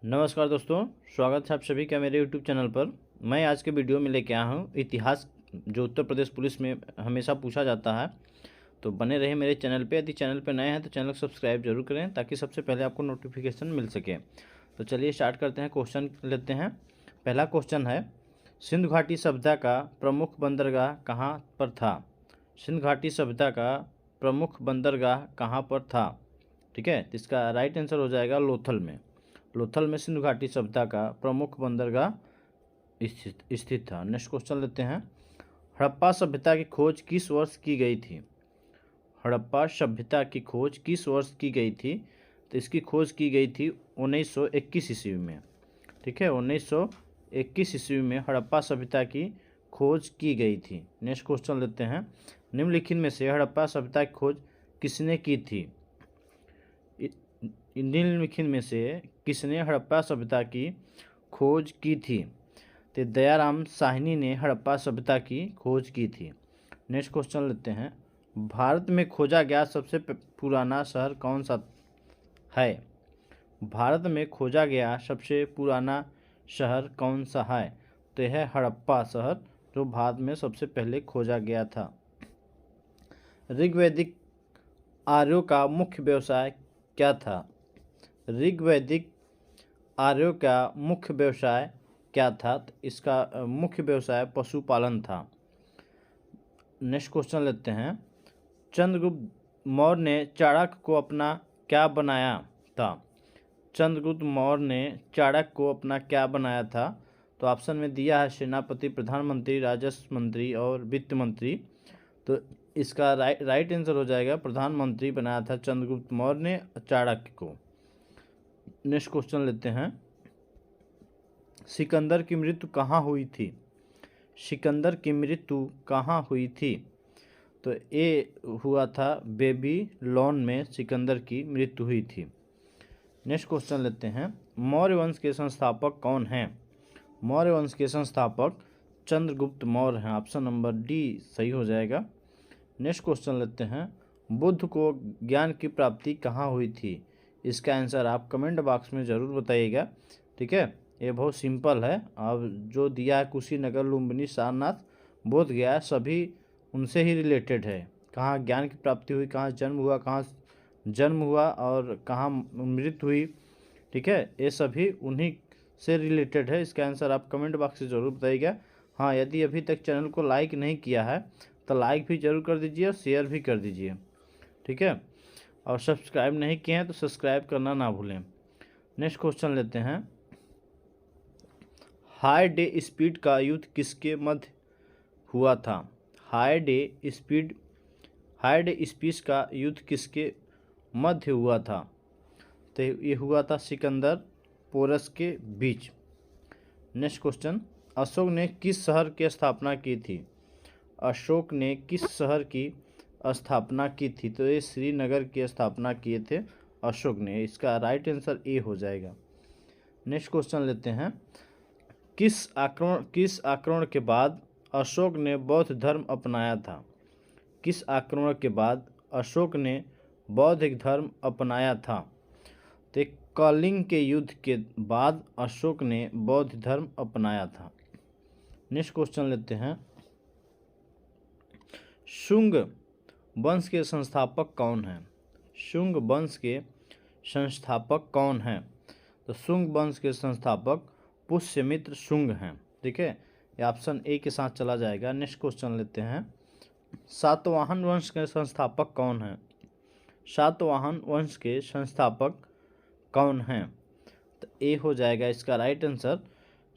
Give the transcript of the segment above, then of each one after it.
नमस्कार दोस्तों, स्वागत है आप सभी का मेरे YouTube चैनल पर। मैं आज के वीडियो में लेके आया हूँ इतिहास जो उत्तर प्रदेश पुलिस में हमेशा पूछा जाता है। तो बने रहे मेरे चैनल पे। यदि चैनल पे नए हैं तो चैनल को सब्सक्राइब जरूर करें ताकि सबसे पहले आपको नोटिफिकेशन मिल सके। तो चलिए स्टार्ट करते हैं, क्वेश्चन लेते हैं। पहला क्वेश्चन है, सिंधु घाटी सभ्यता का प्रमुख बंदरगाह कहाँ पर था? सिंधु घाटी सभ्यता का प्रमुख बंदरगाह कहाँ पर था? ठीक है, तो इसका राइट आंसर हो जाएगा लोथल में। लोथल में सिंधु घाटी सभ्यता का प्रमुख बंदरगाह स्थित था। नेक्स्ट क्वेश्चन लेते हैं, हड़प्पा सभ्यता की खोज किस वर्ष की गई थी? हड़प्पा सभ्यता की खोज किस वर्ष की गई थी? तो इसकी खोज की गई थी 1921 ईस्वी में। ठीक है, 1921 ईस्वी में हड़प्पा सभ्यता की खोज की गई थी। नेक्स्ट क्वेश्चन लेते हैं, निम्नलिखित में से हड़प्पा सभ्यता की खोज किसने की थी? निम्नलिखित में से किसने हड़प्पा सभ्यता की खोज की थी? तो दयाराम साहनी ने हड़प्पा सभ्यता की खोज की थी। नेक्स्ट क्वेश्चन लेते हैं, भारत में खोजा गया सबसे पुराना शहर कौन सा है? भारत में खोजा गया सबसे पुराना शहर कौन सा है? तो यह है हड़प्पा शहर, जो भारत में सबसे पहले खोजा गया था। ऋग्वैदिक आर्यों का मुख्य व्यवसाय क्या था? ऋग्वैदिक आर्यों का मुख्य व्यवसाय क्या था? तो इसका मुख्य व्यवसाय पशुपालन था। नेक्स्ट क्वेश्चन लेते हैं, चंद्रगुप्त मौर्य ने चाणक्य को अपना क्या बनाया था? चंद्रगुप्त मौर्य ने चाणक्य को अपना क्या बनाया था? तो ऑप्शन में दिया है सेनापति, प्रधानमंत्री, राजस्व मंत्री और वित्त मंत्री। तो इसका राइट आंसर हो जाएगा प्रधानमंत्री बनाया था चंद्रगुप्त मौर्य ने चाणक्य को। नेक्स्ट क्वेश्चन लेते हैं, सिकंदर की मृत्यु कहाँ हुई थी? सिकंदर की मृत्यु कहाँ हुई थी? तो ये हुआ था बेबीलोन में सिकंदर की मृत्यु हुई थी। नेक्स्ट क्वेश्चन लेते हैं, मौर्य वंश के संस्थापक कौन हैं? मौर्य वंश के संस्थापक चंद्रगुप्त मौर्य हैं। ऑप्शन नंबर डी सही हो जाएगा। नेक्स्ट क्वेश्चन लेते हैं, बुद्ध को ज्ञान की प्राप्ति कहाँ हुई थी? इसका आंसर आप कमेंट बॉक्स में ज़रूर बताइएगा। ठीक है, ये बहुत सिंपल है। अब जो दिया है कुशीनगर, लुम्बिनी, सारनाथ, बोध गया, सभी उनसे ही रिलेटेड है। कहाँ ज्ञान की प्राप्ति हुई, कहाँ जन्म हुआ और कहाँ मृत्यु हुई। ठीक है, ये सभी उन्हीं से रिलेटेड है। इसका आंसर आप कमेंट बॉक्स से ज़रूर बताइएगा। हाँ, यदि अभी तक चैनल को लाइक नहीं किया है तो लाइक भी ज़रूर कर दीजिए और शेयर भी कर दीजिए। ठीक है, और सब्सक्राइब नहीं किए हैं तो सब्सक्राइब करना ना भूलें। नेक्स्ट क्वेश्चन लेते हैं, हाई डे स्पीड का युद्ध किसके मध्य हुआ था? हाई डे स्पीड का युद्ध किसके मध्य हुआ था? तो ये हुआ था सिकंदर पोरस के बीच। नेक्स्ट क्वेश्चन, अशोक ने किस शहर की स्थापना की थी? अशोक ने किस शहर की स्थापना की थी? तो ये श्रीनगर की स्थापना किए थे अशोक ने। इसका राइट आंसर ए हो जाएगा। नेक्स्ट क्वेश्चन लेते हैं, किस आक्रमण के बाद अशोक ने बौद्ध धर्म अपनाया था? किस आक्रमण के बाद अशोक ने बौद्ध धर्म अपनाया था? तो कलिंग के युद्ध के बाद अशोक ने बौद्ध धर्म अपनाया था। नेक्स्ट क्वेश्चन लेते हैं, शुंग वंश के संस्थापक कौन हैं? शुंग वंश के संस्थापक कौन हैं? तो शुंग वंश के संस्थापक पुष्यमित्र शुंग हैं। ठीक है, ये ऑप्शन ए के साथ चला जाएगा। नेक्स्ट क्वेश्चन लेते हैं, सातवाहन वंश के संस्थापक कौन हैं? सातवाहन वंश के संस्थापक कौन हैं? तो ए हो जाएगा इसका राइट आंसर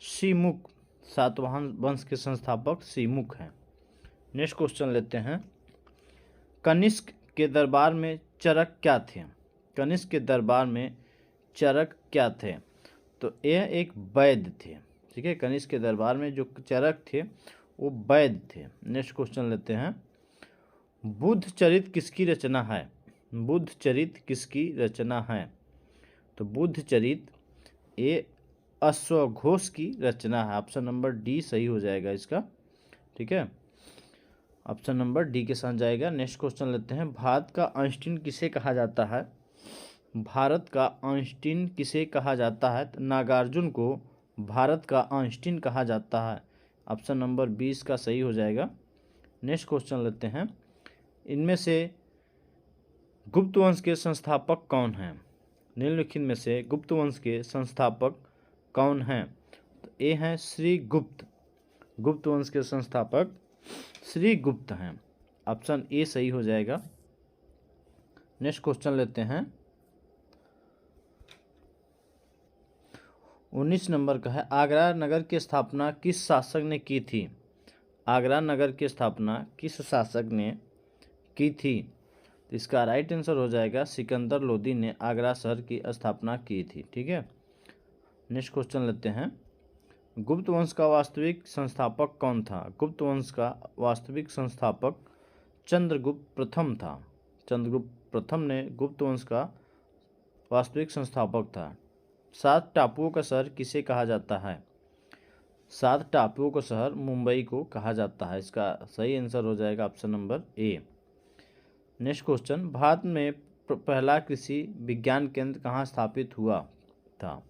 सीमुख। सातवाहन वंश के संस्थापक सीमुख हैं। नेक्स्ट क्वेश्चन लेते हैं, कनिष्क के दरबार में चरक क्या थे? कनिष्क के दरबार में चरक क्या थे? तो यह एक वैद्य थे। ठीक है, कनिष्क के दरबार में जो चरक थे वो वैद्य थे। नेक्स्ट क्वेश्चन लेते हैं, बुद्ध चरित किसकी रचना है? बुद्ध चरित किसकी रचना है? तो बुद्ध चरित ये अश्वघोष की रचना है। ऑप्शन नंबर डी सही हो जाएगा इसका। ठीक है, ऑप्शन नंबर डी के साथ जाएगा। नेक्स्ट क्वेश्चन लेते हैं, भारत का आइंस्टीन किसे कहा जाता है? भारत का आइंस्टीन किसे कहा जाता है? तो नागार्जुन को भारत का आइंस्टीन कहा जाता है। ऑप्शन नंबर 20 का सही हो जाएगा। नेक्स्ट क्वेश्चन लेते हैं। इनमें से गुप्त वंश के संस्थापक कौन हैं? निम्नलिखित में से गुप्त वंश के संस्थापक कौन हैं? तो ए हैं श्री गुप्त। गुप्त वंश के संस्थापक श्री गुप्त हैं। ऑप्शन ए सही हो जाएगा। नेक्स्ट क्वेश्चन लेते हैं। 19 नंबर का है, आगरा नगर की स्थापना किस शासक ने की थी? आगरा नगर की स्थापना किस शासक ने की थी? तो इसका राइट आंसर हो जाएगा सिकंदर लोदी ने आगरा शहर की स्थापना की थी। ठीक है। नेक्स्ट क्वेश्चन लेते हैं। गुप्त वंश का वास्तविक संस्थापक कौन था? गुप्त वंश का वास्तविक संस्थापक चंद्रगुप्त प्रथम था। चंद्रगुप्त प्रथम ने गुप्त वंश का वास्तविक संस्थापक था। 7 टापुओं का शहर किसे कहा जाता है? 7 टापुओं का शहर मुंबई को कहा जाता है। इसका सही आंसर हो जाएगा option number A. Next question, Bharat में पहला कृषि विज्ञान केंद्र कहाँ स्थापित हुआ था?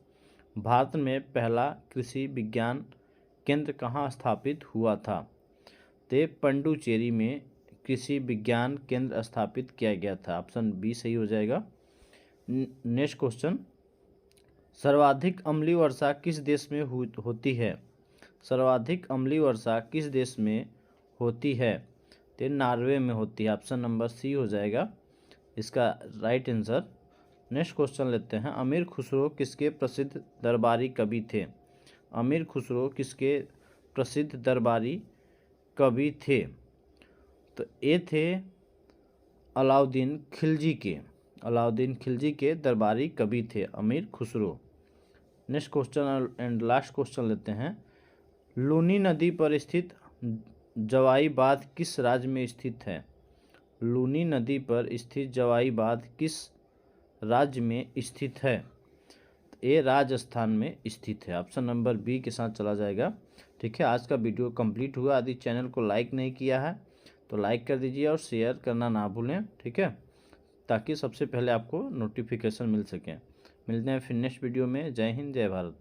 भारत में पहला कृषि विज्ञान केंद्र कहाँ स्थापित हुआ था? तो पंडुचेरी में कृषि विज्ञान केंद्र स्थापित किया गया था। ऑप्शन बी सही हो जाएगा। नेक्स्ट क्वेश्चन, सर्वाधिक अम्लीय वर्षा किस देश में होती है? सर्वाधिक अम्लीय वर्षा किस देश में होती है? तो नॉर्वे में होती है। ऑप्शन नंबर सी हो जाएगा इसका राइट आंसर। नेक्स्ट क्वेश्चन लेते हैं। अमीर खुसरो किसके प्रसिद्ध दरबारी कवि थे? अमीर खुसरो किसके प्रसिद्ध दरबारी कवि थे? तो ये थे अलाउद्दीन खिलजी के। अलाउद्दीन खिलजी के दरबारी कवि थे अमीर Khusro. Next question and last question लेते हैं। लूनी नदी पर स्थित जवाई बांध किस राज्य में स्थित है? लूनी नदी पर स्थित जवाई बांध किस राज्य में स्थित है? ये राजस्थान में स्थित है। ऑप्शन नंबर बी के साथ चला जाएगा। ठीक है। आज का वीडियो कंप्लीट हुआ। यदि चैनल को लाइक नहीं किया है तो लाइक कर दीजिए और शेयर करना ना भूलें। ठीक है, ताकि सबसे पहले आपको नोटिफिकेशन मिल सके। मिलते हैं फिर नेक्स्ट वीडियो में। जय हिंद, जय भारत।